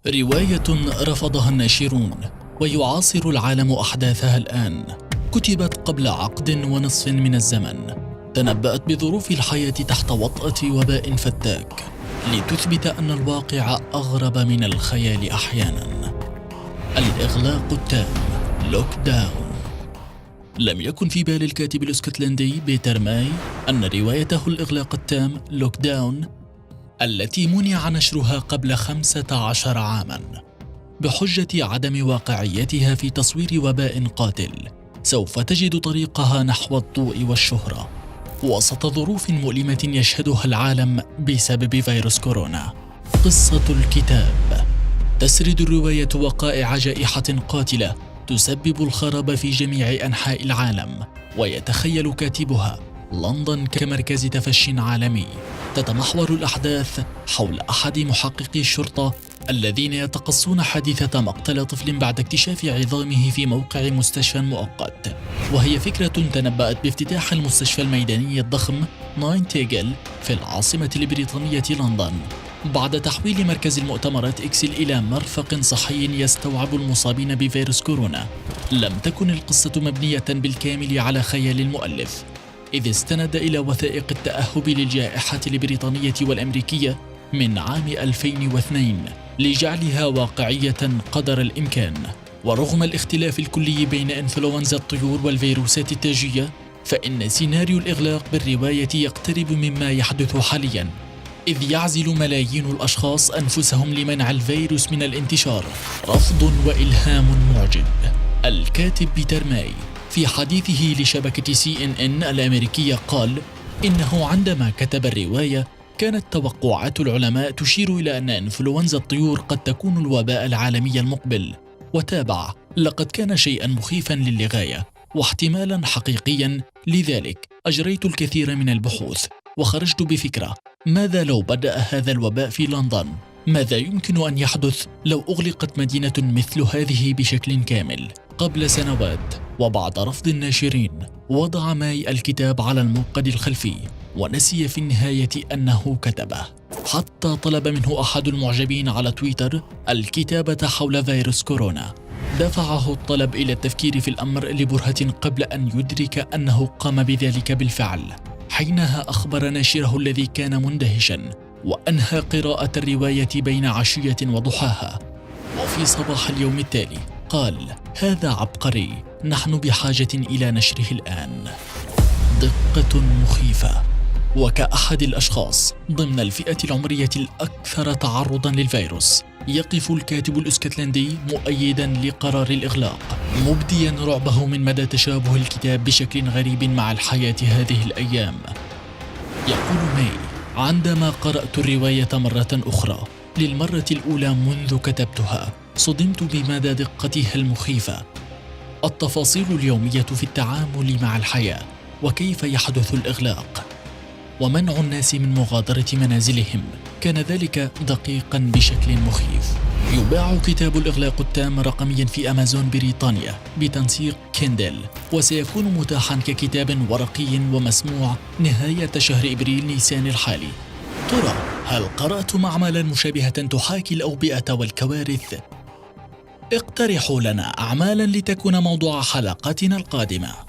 رواية رفضها الناشرون ويعاصر العالم أحداثها الآن. كتبت قبل عقد ونصف من الزمن، تنبأت بظروف الحياة تحت وطأة وباء فتاك لتثبت أن الواقع أغرب من الخيال أحيانا. الإغلاق التام، لوك داون. لم يكن في بال الكاتب الاسكتلندي بيتر ماي أن روايته الإغلاق التام، لوك داون، التي منع نشرها قبل 15 عاما بحجة عدم واقعيتها في تصوير وباء قاتل، سوف تجد طريقها نحو الضوء والشهرة وسط ظروف مؤلمة يشهدها العالم بسبب فيروس كورونا. قصة الكتاب. تسرد الرواية وقائع جائحة قاتلة تسبب الخراب في جميع أنحاء العالم، ويتخيل كاتبها لندن كمركز تفشي عالمي. تتمحور الأحداث حول أحد محققي الشرطة الذين يتقصون حادثة مقتل طفل بعد اكتشاف عظامه في موقع مستشفى مؤقت، وهي فكرة تنبأت بافتتاح المستشفى الميداني الضخم ناينتيغل في العاصمة البريطانية لندن بعد تحويل مركز المؤتمرات إكسل إلى مرفق صحي يستوعب المصابين بفيروس كورونا. لم تكن القصة مبنية بالكامل على خيال المؤلف، إذ استند إلى وثائق التأهب للجائحة البريطانية والأمريكية من عام 2002 لجعلها واقعية قدر الإمكان. ورغم الاختلاف الكلي بين إنفلونزا الطيور والفيروسات التاجية، فإن سيناريو الإغلاق بالرواية يقترب مما يحدث حاليا، إذ يعزل ملايين الأشخاص أنفسهم لمنع الفيروس من الانتشار. رفض وإلهام معجب. الكاتب بيتر ماي في حديثه لشبكة CNN الأمريكية قال إنه عندما كتب الرواية كانت توقعات العلماء تشير إلى أن إنفلونزا الطيور قد تكون الوباء العالمي المقبل، وتابع: لقد كان شيئا مخيفا للغاية واحتمالا حقيقيا، لذلك أجريت الكثير من البحوث وخرجت بفكرة: ماذا لو بدأ هذا الوباء في لندن؟ ماذا يمكن أن يحدث لو أغلقت مدينة مثل هذه بشكل كامل؟ قبل سنوات وبعد رفض الناشرين، وضع ماي الكتاب على الموقد الخلفي ونسي في النهاية أنه كتبه. حتى طلب منه أحد المعجبين على تويتر الكتابة حول فيروس كورونا. دفعه الطلب إلى التفكير في الأمر لبرهة قبل أن يدرك أنه قام بذلك بالفعل. حينها أخبر ناشره الذي كان مندهشا وأنهى قراءة الرواية بين عشية وضحاها، وفي صباح اليوم التالي قال: هذا عبقري، نحن بحاجة إلى نشره الآن. دقة مخيفة. وكأحد الأشخاص ضمن الفئة العمرية الأكثر تعرضا للفيروس، يقف الكاتب الاسكتلندي مؤيدا لقرار الإغلاق، مبديا رعبه من مدى تشابه الكتاب بشكل غريب مع الحياة هذه الأيام. يقول ماي: عندما قرأت الرواية مرة أخرى للمرة الأولى منذ كتبتها، صدمت بمدى دقتها المخيفة. التفاصيل اليومية في التعامل مع الحياة، وكيف يحدث الإغلاق ومنع الناس من مغادرة منازلهم، كان ذلك دقيقا بشكل مخيف. يباع كتاب الإغلاق التام رقميا في أمازون بريطانيا بتنسيق كيندل، وسيكون متاحا ككتاب ورقي ومسموع نهاية شهر إبريل نيسان الحالي. ترى هل قرأتم أعمالا مشابهة تحاكي الأوبئة والكوارث؟ اقترحوا لنا أعمالا لتكون موضوع حلقاتنا القادمة.